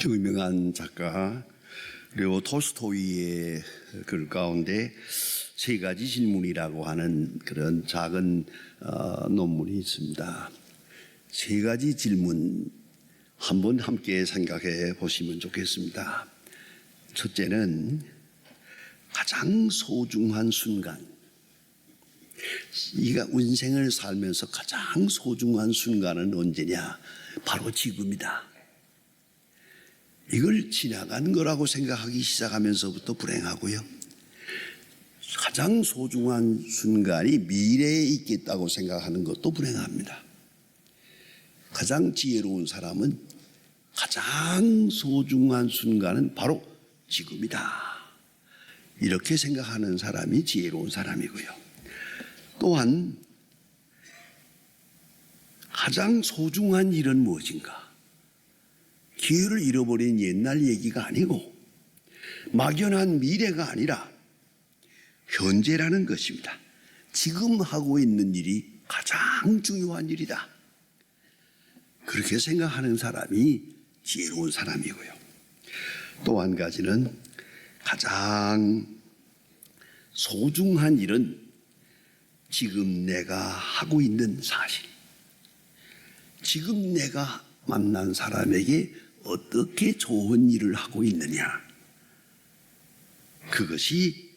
유명한 작가 레오 톨스토이의 글 가운데 세 가지 질문이라고 하는 그런 작은 논문이 있습니다. 세 가지 질문 한번 함께 생각해 보시면 좋겠습니다. 첫째는 가장 소중한 순간, 네가 인생을 살면서 가장 소중한 순간은 언제냐? 바로 지금이다. 이걸 지나간 거라고 생각하기 시작하면서부터 불행하고요. 가장 소중한 순간이 미래에 있겠다고 생각하는 것도 불행합니다. 가장 지혜로운 사람은 가장 소중한 순간은 바로 지금이다. 이렇게 생각하는 사람이 지혜로운 사람이고요. 또한 가장 소중한 일은 무엇인가? 기회를 잃어버린 옛날 얘기가 아니고 막연한 미래가 아니라 현재라는 것입니다. 지금 하고 있는 일이 가장 중요한 일이다. 그렇게 생각하는 사람이 지혜로운 사람이고요. 또 한 가지는 가장 소중한 일은 지금 내가 하고 있는 사실, 지금 내가 만난 사람에게 어떻게 좋은 일을 하고 있느냐, 그것이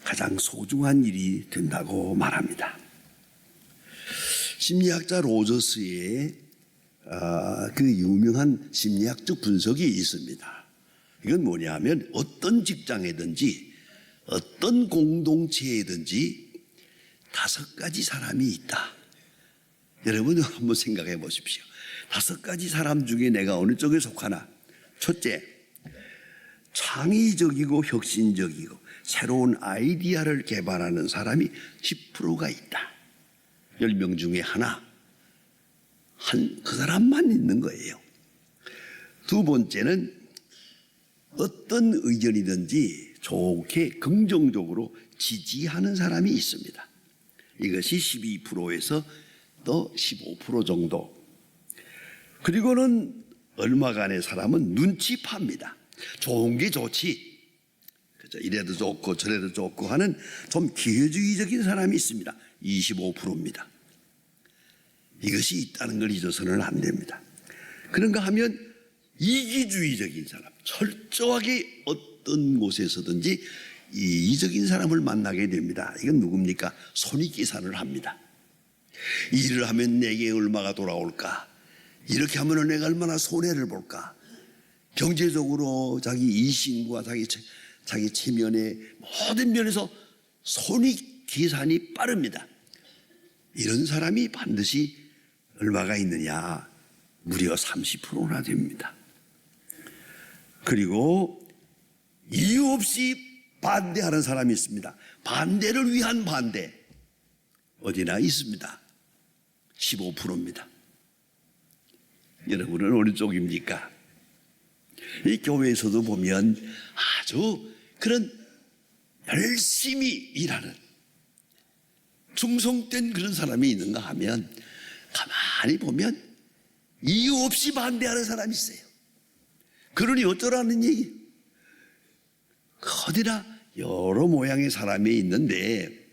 가장 소중한 일이 된다고 말합니다. 심리학자 로저스의 그 유명한 심리학적 분석이 있습니다. 이건 뭐냐 하면 어떤 직장이든지 어떤 공동체에든지 5가지 사람이 있다. 여러분 한번 생각해 보십시오. 5가지 사람 중에 내가 어느 쪽에 속하나? 첫째, 창의적이고 혁신적이고 새로운 아이디어를 개발하는 사람이 10%가 있다. 10명 중에 그 사람만 있는 거예요. 두 번째는 어떤 의견이든지 좋게 긍정적으로 지지하는 사람이 있습니다. 이것이 12%에서 또 15% 정도. 그리고는 얼마간의 사람은 눈치 팝니다. 좋은 게 좋지, 그죠? 이래도 좋고 저래도 좋고 하는 좀 기회주의적인 사람이 있습니다. 25%입니다. 이것이 있다는 걸 잊어서는 안 됩니다. 그런가 하면 이기주의적인 사람, 철저하게 어떤 곳에서든지 이기적인 사람을 만나게 됩니다. 이건 누굽니까? 손익계산을 합니다. 일을 하면 내게 얼마가 돌아올까? 이렇게 하면 내가 얼마나 손해를 볼까? 경제적으로 자기 이신과 자기 체면의 모든 면에서 손익계산이 빠릅니다. 이런 사람이 반드시 얼마가 있느냐? 무려 30%나 됩니다. 그리고 이유 없이 반대하는 사람이 있습니다. 반대를 위한 반대. 어디나 있습니다. 15%입니다. 여러분은 어느 쪽입니까? 이 교회에서도 보면 아주 그런 열심히 일하는 충성된 그런 사람이 있는가 하면 가만히 보면 이유 없이 반대하는 사람이 있어요. 그러니 어쩌라는 얘기? 어디나 여러 모양의 사람이 있는데,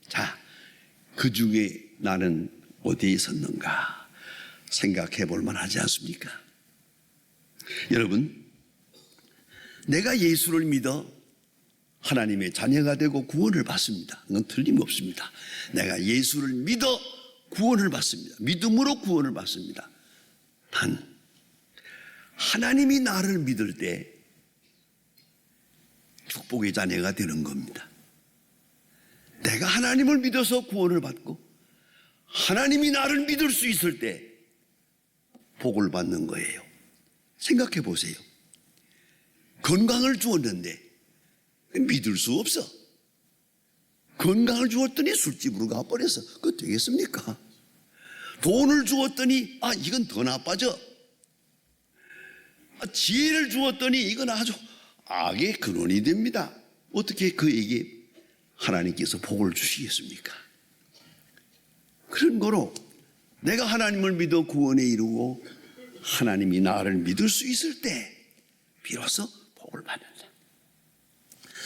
자, 그 중에 나는 어디에 섰는가 생각해 볼 만하지 않습니까? 여러분, 내가 예수를 믿어 하나님의 자녀가 되고 구원을 받습니다. 그건 틀림없습니다. 내가 예수를 믿어 구원을 받습니다. 믿음으로 구원을 받습니다. 단, 하나님이 나를 믿을 때 축복의 자녀가 되는 겁니다. 내가 하나님을 믿어서 구원을 받고 하나님이 나를 믿을 수 있을 때 복을 받는 거예요. 생각해 보세요. 건강을 주었는데 믿을 수 없어. 건강을 주었더니 술집으로 가버려서 그거 되겠습니까? 돈을 주었더니 이건 더 나빠져. 지혜를 주었더니 이건 아주 악의 근원이 됩니다. 어떻게 그에게 하나님께서 복을 주시겠습니까? 그런 거로 내가 하나님을 믿어 구원에 이르고 하나님이 나를 믿을 수 있을 때 비로소 복을 받는다.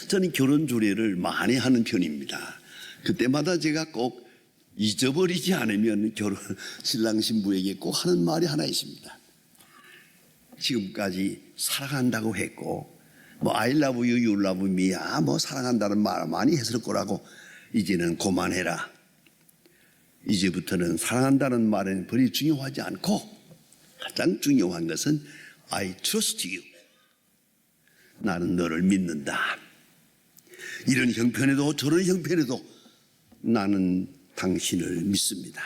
저는 결혼 주례를 많이 하는 편입니다. 그때마다 제가 꼭 잊어버리지 않으면 신랑 신부에게 꼭 하는 말이 하나 있습니다. 지금까지 사랑한다고 했고 I love you, you love me 사랑한다는 말 많이 했을 거라고 이제는 그만해라. 이제부터는 사랑한다는 말은 별이 중요하지 않고 가장 중요한 것은 I trust you. 나는 너를 믿는다. 이런 형편에도 저런 형편에도 나는 당신을 믿습니다.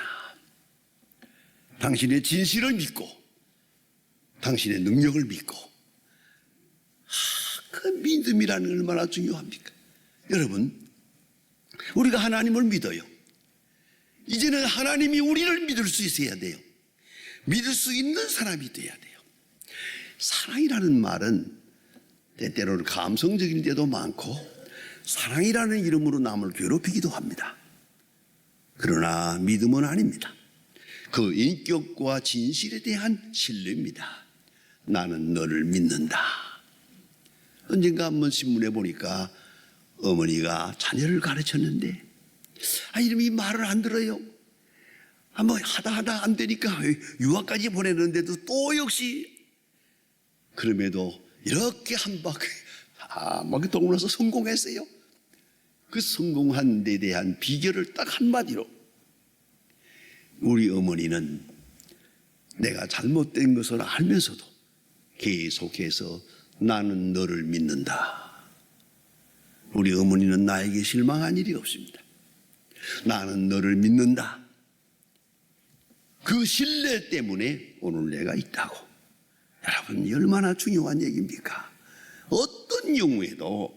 당신의 진실을 믿고 당신의 능력을 믿고 그 믿음이라는 게 얼마나 중요합니까? 여러분, 우리가 하나님을 믿어요. 이제는 하나님이 우리를 믿을 수 있어야 돼요. 믿을 수 있는 사람이 돼야 돼요. 사랑이라는 말은 때때로는 감성적인 데도 많고 사랑이라는 이름으로 남을 괴롭히기도 합니다. 그러나 믿음은 아닙니다. 그 인격과 진실에 대한 신뢰입니다. 나는 너를 믿는다. 언젠가 한번 신문에 보니까 어머니가 자녀를 가르쳤는데 이름이 말을 안 들어요. 하다 안 되니까 유학까지 보내는데도 또 역시 그럼에도 이렇게 한 바퀴 막 돌고 나서 성공했어요. 그 성공한 데 대한 비결을 딱 한마디로 우리 어머니는 내가 잘못된 것을 알면서도 계속해서 나는 너를 믿는다. 우리 어머니는 나에게 실망한 일이 없습니다. 나는 너를 믿는다. 그 신뢰 때문에 오늘 내가 있다고. 여러분, 얼마나 중요한 얘기입니까? 어떤 경우에도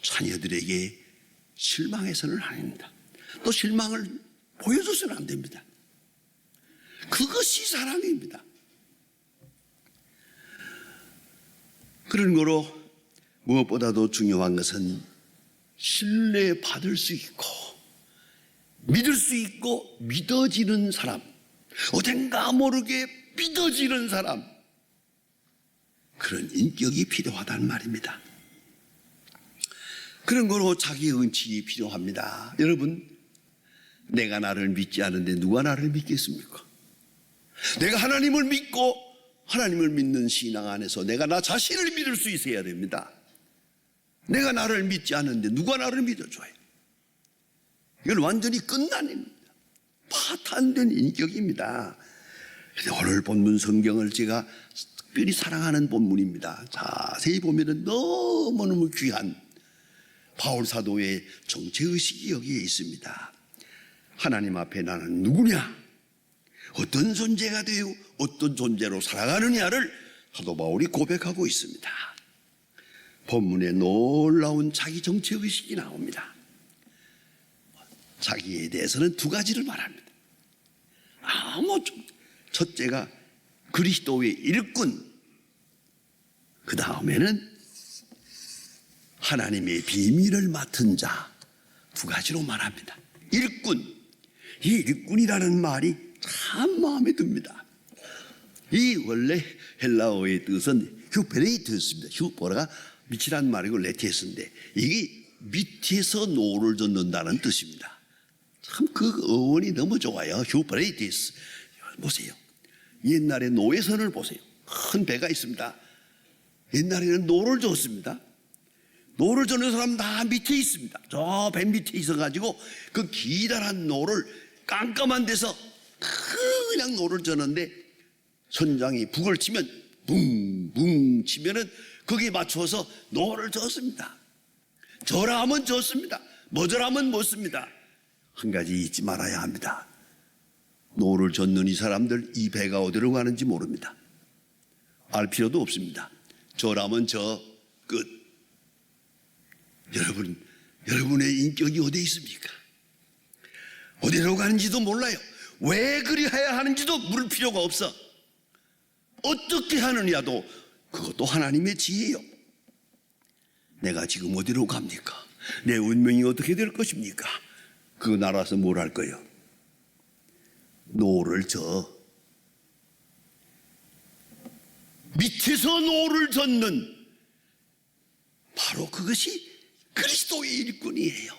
자녀들에게 실망해서는 안 됩니다. 또 실망을 보여줘서는 안 됩니다. 그것이 사랑입니다. 그런 거로 무엇보다도 중요한 것은 신뢰받을 수 있고 믿을 수 있고 믿어지는 사람, 어딘가 모르게 믿어지는 사람, 그런 인격이 필요하다는 말입니다. 그런 거로 자기 응칭이 필요합니다. 여러분, 내가 나를 믿지 않은데 누가 나를 믿겠습니까? 내가 하나님을 믿고 하나님을 믿는 신앙 안에서 내가 나 자신을 믿을 수 있어야 됩니다. 내가 나를 믿지 않는데 누가 나를 믿어줘요? 이건 완전히 끝난 일입니다. 파탄된 인격입니다. 오늘 본문 성경을 제가 특별히 사랑하는 본문입니다. 자세히 보면 너무너무 귀한 바울 사도의 정체의식이 여기에 있습니다. 하나님 앞에 나는 누구냐? 어떤 존재가 되어 어떤 존재로 살아가느냐를 사도 바울이 고백하고 있습니다. 본문에 놀라운 자기 정체의식이 나옵니다. 자기에 대해서는 두 가지를 말합니다. 첫째가 그리스도의 일꾼, 그 다음에는 하나님의 비밀을 맡은 자, 두 가지로 말합니다. 일꾼, 이 일꾼이라는 말이 참 마음에 듭니다. 이 원래 헬라어의 뜻은 휴페레이트였습니다. 휴퍼가 밑이란 말이고 레티에스인데 이게 밑에서 노를 젓는다는 뜻입니다. 참 그 어원이 너무 좋아요. 휴페레이티스. 보세요. 옛날에 노예선을 보세요. 큰 배가 있습니다. 옛날에는 노를 젓습니다. 노를 젓는 사람 다 밑에 있습니다. 저 배 밑에 있어가지고 그 기다란 노를 깜깜한 데서 그냥 노를 젓는데 선장이 북을 치면 붕붕 치면은 거기에 맞춰서 노를 젓습니다. 저라 하면 젓습니다. 뭐저라 하면 못 씁니다. 한 가지 잊지 말아야 합니다. 노를 젓는 이 사람들 이 배가 어디로 가는지 모릅니다. 알 필요도 없습니다. 저라면 저 끝. 여러분의 인격이 어디에 있습니까? 어디로 가는지도 몰라요. 왜 그리해야 하는지도 물을 필요가 없어. 어떻게 하느냐도 그것도 하나님의 지혜요. 내가 지금 어디로 갑니까? 내 운명이 어떻게 될 것입니까? 그거 알아서 뭘 할 거예요? 노를 저. 밑에서 노를 젓는 바로 그것이 그리스도의 일꾼이에요.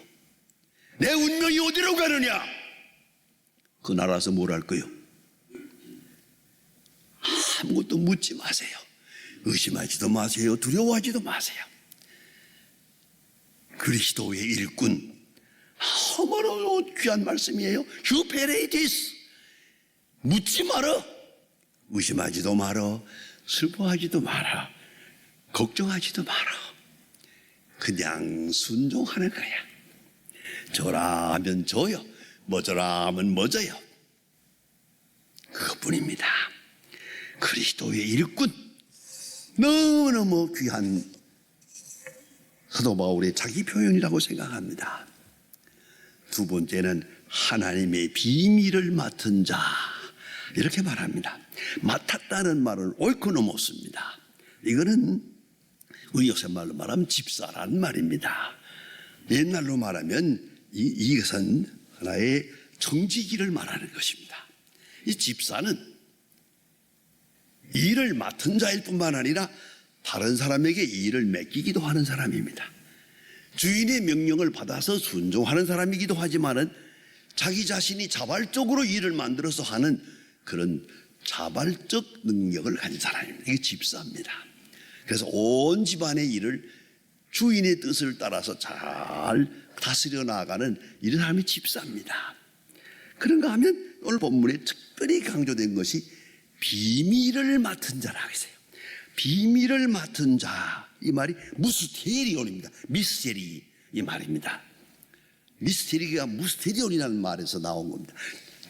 내 운명이 어디로 가느냐? 그 나라에서 뭘 할 거요? 아무것도 묻지 마세요. 의심하지도 마세요. 두려워하지도 마세요. 그리스도의 일꾼, 너무나 귀한 말씀이에요. 휴페레이티스, 묻지 마라. 의심하지도 마라. 슬퍼하지도 마라. 걱정하지도 마라. 그냥 순종하는 거야. 저라 하면 저요, 뭐저라 하면 뭐저요. 그것뿐입니다. 그리스도의 일꾼, 너무너무 귀한 사도 바울의 자기 표현이라고 생각합니다. 두 번째는 하나님의 비밀을 맡은 자, 이렇게 말합니다. 맡았다는 말은 오이코노모스입니다. 이거는 우리 요새 말로 말하면 집사라는 말입니다. 옛날로 말하면 이것은 하나의 정직기를 말하는 것입니다. 이 집사는 일을 맡은 자일 뿐만 아니라 다른 사람에게 일을 맡기기도 하는 사람입니다. 주인의 명령을 받아서 순종하는 사람이기도 하지만은 자기 자신이 자발적으로 일을 만들어서 하는 그런 자발적 능력을 가진 사람입니다. 이게 집사입니다. 그래서 온 집안의 일을 주인의 뜻을 따라서 잘 다스려 나가는 이런 사람이 집사입니다. 그런가 하면 오늘 본문에 특별히 강조된 것이 비밀을 맡은 자라고 했어요. 비밀을 맡은 자, 이 말이 무스테리온입니다. 미스테리, 이 말입니다. 미스테리가 무스테리온이라는 말에서 나온 겁니다.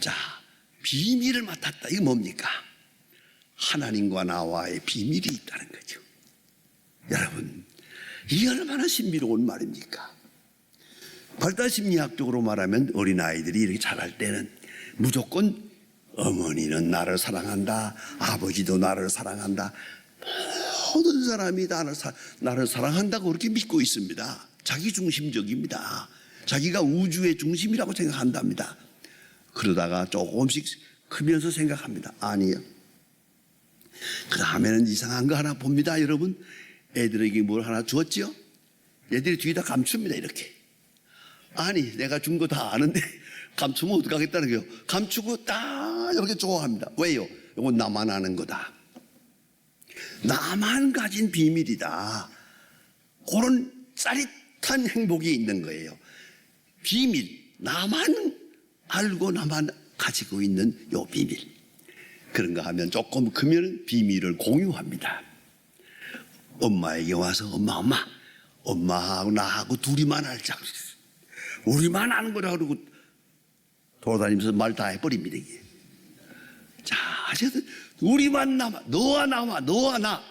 자, 비밀을 맡았다. 이게 뭡니까? 하나님과 나와의 비밀이 있다는 거죠. 여러분, 이게 얼마나 신비로운 말입니까? 발달심리학적으로 말하면 어린아이들이 이렇게 자랄 때는 무조건 어머니는 나를 사랑한다, 아버지도 나를 사랑한다, 모든 사람이 나를 사랑한다고 그렇게 믿고 있습니다. 자기중심적입니다. 자기가 우주의 중심이라고 생각한답니다. 그러다가 조금씩 크면서 생각합니다. 아니요, 그 다음에는 이상한 거 하나 봅니다. 여러분, 애들에게 뭘 하나 주었지요? 애들이 뒤에다 감춥니다. 이렇게. 아니, 내가 준 거 다 아는데 감추면 어떡하겠다는 거예요. 감추고 딱 이렇게 좋아합니다. 왜요? 이건 나만 아는 거다, 나만 가진 비밀이다. 그런 짜릿한 행복이 있는 거예요. 비밀, 나만 알고 나만 가지고 있는 요 비밀. 그런가 하면 조금 크면 비밀을 공유합니다. 엄마에게 와서 엄마하고 나하고 둘이만 알자, 우리만 아는 거라 그러고 돌아다니면서 말 다 해버립니다. 이게. 자, 어쨌든 우리만 남아, 너와 나,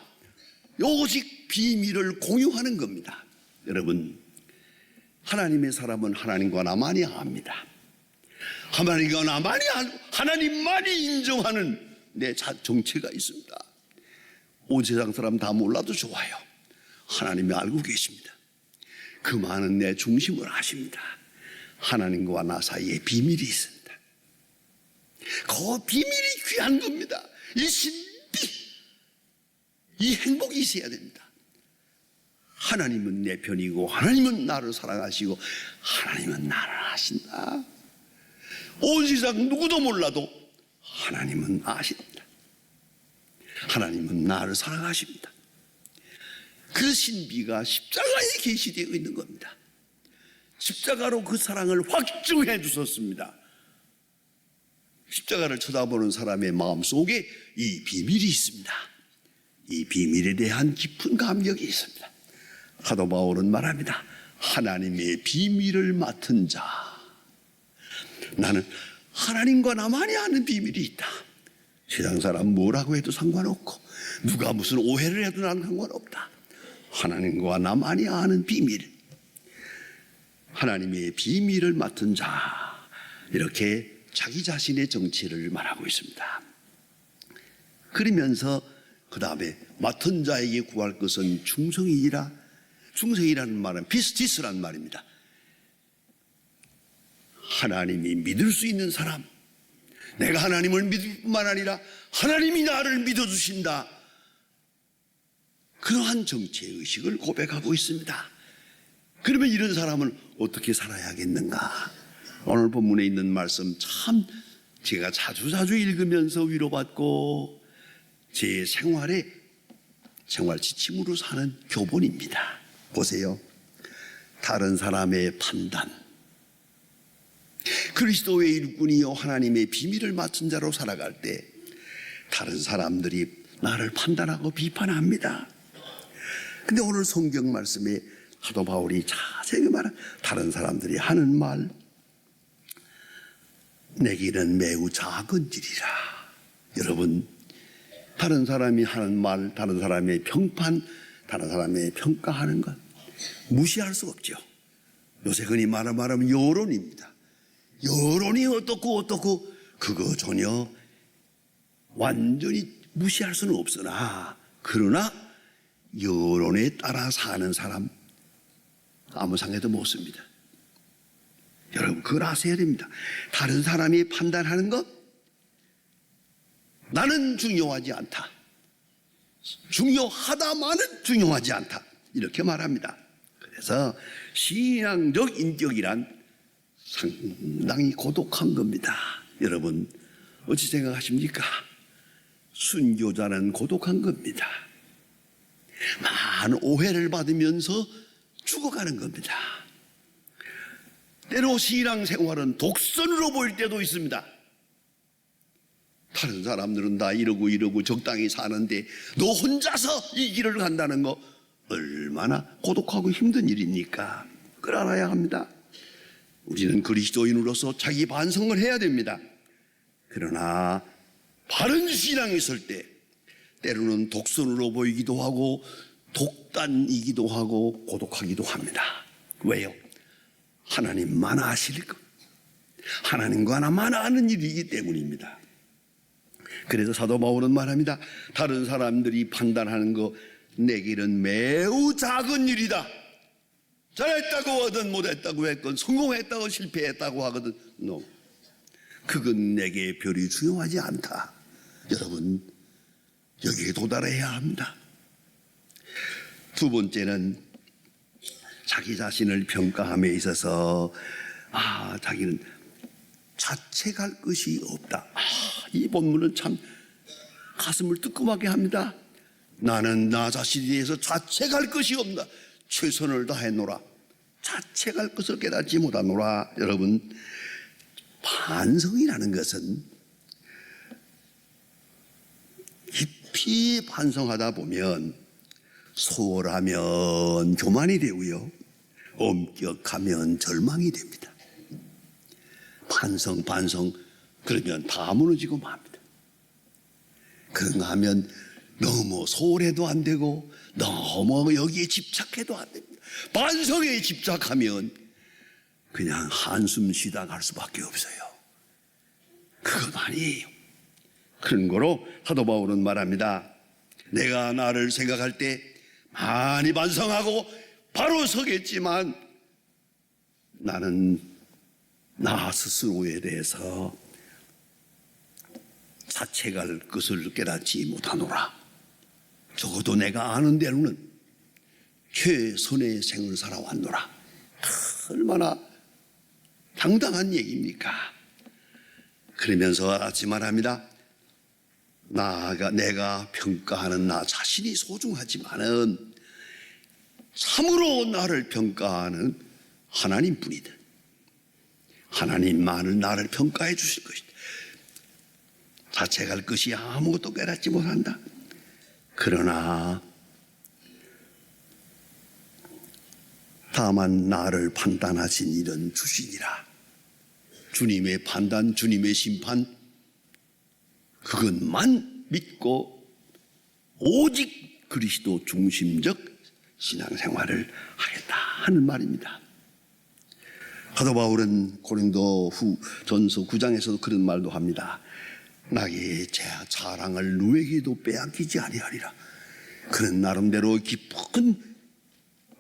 요것이 비밀을 공유하는 겁니다. 여러분, 하나님의 사람은 하나님과 나만이 압니다. 하나님과 나만이 알고 하나님만이 인정하는 내 정체가 있습니다. 온 세상 사람 다 몰라도 좋아요. 하나님이 알고 계십니다. 그 많은 내 중심을 아십니다. 하나님과 나 사이에 비밀이 있습니다. 그 비밀이 귀한 겁니다. 이 신비, 이 행복이 있어야 됩니다. 하나님은 내 편이고 하나님은 나를 사랑하시고 하나님은 나를 아신다. 온 세상 누구도 몰라도 하나님은 아십니다. 하나님은 나를 사랑하십니다. 그 신비가 십자가에 계시되어 있는 겁니다. 십자가로 그 사랑을 확증해 주셨습니다. 십자가를 쳐다보는 사람의 마음속에 이 비밀이 있습니다. 이 비밀에 대한 깊은 감격이 있습니다. 사도 바울은 말합니다. 하나님의 비밀을 맡은 자. 나는 하나님과 나만이 아는 비밀이 있다. 세상 사람 뭐라고 해도 상관없고 누가 무슨 오해를 해도 나는 상관없다. 하나님과 나만이 아는 비밀, 하나님의 비밀을 맡은 자, 이렇게 자기 자신의 정체를 말하고 있습니다. 그러면서 그 다음에 맡은 자에게 구할 것은 충성이라. 충성이라는 말은 피스티스라는 말입니다. 하나님이 믿을 수 있는 사람, 내가 하나님을 믿을 뿐만 아니라 하나님이 나를 믿어주신다, 그러한 정체의식을 고백하고 있습니다. 그러면 이런 사람은 어떻게 살아야겠는가? 오늘 본문에 있는 말씀 참 제가 자주 읽으면서 위로받고 제 생활 지침으로 사는 교본입니다. 보세요. 다른 사람의 판단. 그리스도의 일꾼이요 하나님의 비밀을 맡은 자로 살아갈 때 다른 사람들이 나를 판단하고 비판합니다. 근데 오늘 성경 말씀에 사도 바울이 자세히 말한 다른 사람들이 하는 말, 내게는 매우 작은 일이라. 여러분, 다른 사람이 하는 말, 다른 사람의 평판, 다른 사람의 평가하는 것 무시할 수 없죠. 요새 흔히 말하면 여론입니다. 여론이 어떻고 그거 전혀 완전히 무시할 수는 없으나, 그러나 여론에 따라 사는 사람 아무 상해도 못 씁니다. 여러분, 그걸 아셔야 됩니다. 다른 사람이 판단하는 것 나는 중요하지 않다, 중요하다마는 중요하지 않다, 이렇게 말합니다. 그래서 신앙적 인격이란 상당히 고독한 겁니다. 여러분, 어찌 생각하십니까? 순교자는 고독한 겁니다. 많은 오해를 받으면서 죽어가는 겁니다. 때로 신앙생활은 독선으로 보일 때도 있습니다. 다른 사람들은 다 이러고 적당히 사는데 너 혼자서 이 길을 간다는 거 얼마나 고독하고 힘든 일입니까? 그걸 알아야 합니다. 우리는 그리스도인으로서 자기 반성을 해야 됩니다. 그러나 바른 신앙이 있을 때 때로는 독선으로 보이기도 하고 독단이기도 하고 고독하기도 합니다. 왜요? 하나님만 아실 것, 하나님과 나만 아는 일이기 때문입니다. 그래서 사도 바울은 말합니다. 다른 사람들이 판단하는 거 내게는 매우 작은 일이다. 잘했다고 하든 못했다고 했건 성공했다고 실패했다고 하거든 그건 내게 별이 중요하지 않다. 여러분, 여기에 도달해야 합니다. 두 번째는 자기 자신을 평가함에 있어서 자기는 자책할 것이 없다. 이 본문은 참 가슴을 뜨끔하게 합니다. 나는 나 자신에 대해서 자책할 것이 없다. 최선을 다했노라. 자책할 것을 깨닫지 못하노라. 여러분, 반성이라는 것은 깊이 반성하다 보면 소홀하면 교만이 되고요, 엄격하면 절망이 됩니다. 반성 그러면 다 무너지고 맙니다. 그런가 하면 너무 소홀해도 안 되고 너무 여기에 집착해도 안 됩니다. 반성에 집착하면 그냥 한숨 쉬다 갈 수밖에 없어요. 그건 아니에요. 그런 거로 사도 바울은 말합니다. 내가 나를 생각할 때 많이 반성하고 바로 서겠지만 나는 나 스스로에 대해서 자책할 것을 깨닫지 못하노라. 적어도 내가 아는 대로는 최선의 생을 살아왔노라. 얼마나 당당한 얘기입니까? 그러면서 같이 말합니다. 내가 평가하는 나 자신이 소중하지만은 참으로 나를 평가하는 하나님뿐이다. 하나님만을 나를 평가해 주실 것이다. 자책할 것이 아무것도 깨닫지 못한다. 그러나 다만 나를 판단하신 이는 주시니라. 주님의 판단, 주님의 심판, 그것만 믿고 오직 그리스도 중심적 신앙생활을 하겠다 하는 말입니다. 사도 바울은 고린도 전서 9장에서도 그런 말도 합니다. 나의 자랑을 누구에게도 빼앗기지 아니하리라. 그런 나름대로 깊은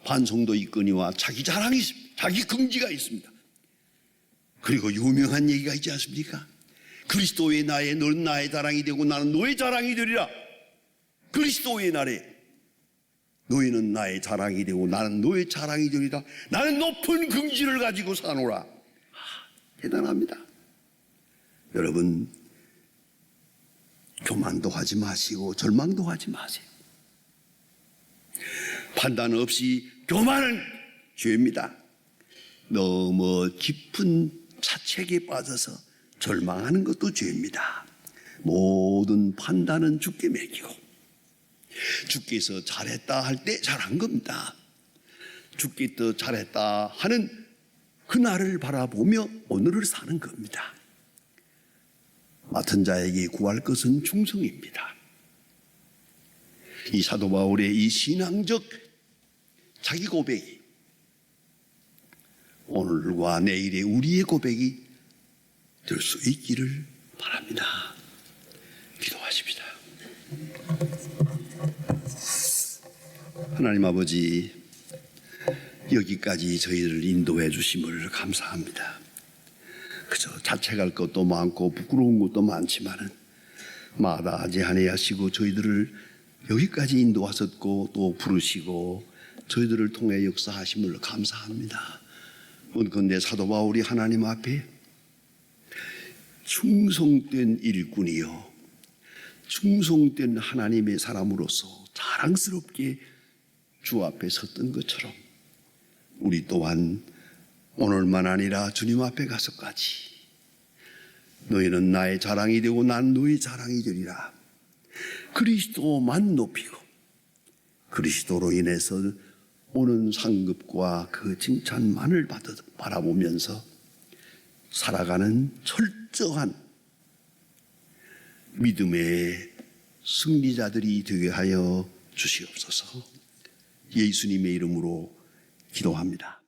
반성도 있거니와 자기 자랑이 있습니다. 자기 긍지가 있습니다. 그리고 유명한 얘기가 있지 않습니까? 그리스도의 날에 너는 나의 자랑이 되고 나는 너의 자랑이 되리라. 그리스도의 날에 너희는 나의 자랑이 되고 나는 너의 자랑이 되리라. 나는 높은 긍지를 가지고 사노라. 대단합니다. 여러분, 교만도 하지 마시고 절망도 하지 마세요. 판단 없이 교만은 죄입니다. 너무 깊은 자책에 빠져서 절망하는 것도 죄입니다. 모든 판단은 주께 맡기고 주께서 잘했다 할 때 잘한 겁니다. 주께서 잘했다 하는 그날을 바라보며 오늘을 사는 겁니다. 맡은 자에게 구할 것은 충성입니다. 이 사도 바울의 이 신앙적 자기 고백이 오늘과 내일의 우리의 고백이 될 수 있기를 바랍니다. 기도하십시다. 하나님 아버지, 여기까지 저희를 인도해 주심을 감사합니다. 그저 자책할 것도 많고 부끄러운 것도 많지만은 마다하지 아니하시고 저희들을 여기까지 인도하셨고 또 부르시고 저희들을 통해 역사하심을 감사합니다. 원컨대 사도 바울이 하나님 앞에 충성된 일꾼이요 충성된 하나님의 사람으로서 자랑스럽게 주 앞에 섰던 것처럼 우리 또한 오늘만 아니라 주님 앞에 가서까지 너희는 나의 자랑이 되고 난 너의 자랑이 되리라. 그리스도만 높이고 그리스도로 인해서 오는 상급과 그 칭찬만을 바라보면서 살아가는 철저한 믿음의 승리자들이 되게 하여 주시옵소서. 예수님의 이름으로 기도합니다.